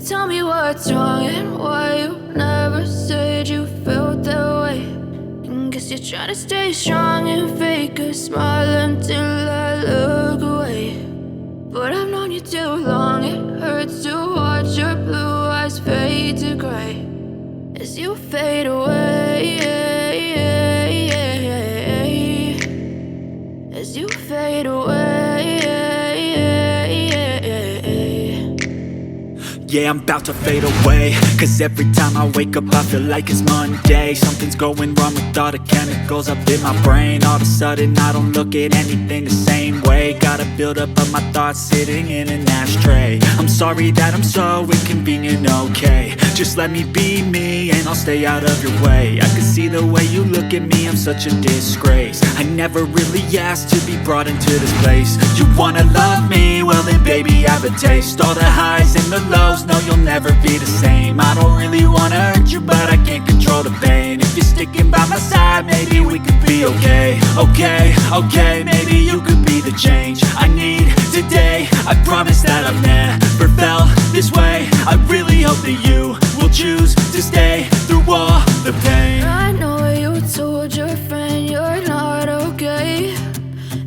Tell me what's wrong and why you never said you felt that way. And guess you're trying to stay strong and fake a smile until I look away. But I've known you too long, it hurts to watch your blue eyes fade to gray as you fade away, as you fade away. Yeah, I'm about to fade away, cause every time I wake up I feel like it's Monday. Something's going wrong with all the chemicals up in my brain. All of a sudden I don't look at anything the same way. Gotta build up of my thoughts sitting in an ashtray. I'm sorry that I'm so inconvenient, okay. Just let me be me and I'll stay out of your way. I can see the way you look at me, I'm such a disgrace. I never really asked to be brought into this place. You wanna love me? Well then baby I have a taste. All the highs and the lows, no you'll never be the same. I don't really wanna hurt you but I can't control the pain. If you're sticking by my side maybe we could be okay. Okay, maybe you could be the change I need today. I promise that I've never felt this way. I really hope that you will choose to stay through all the pain. I know you told your friend you're not okay.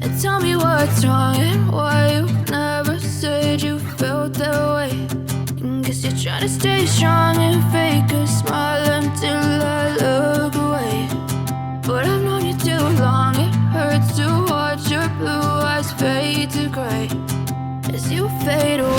And tell me what's wrong and why you never said you felt that way. And guess you're trying to stay strong and fake a smile until I look away. But I've known you too long, it hurts to watch your blue eyes fade to gray as you fade away.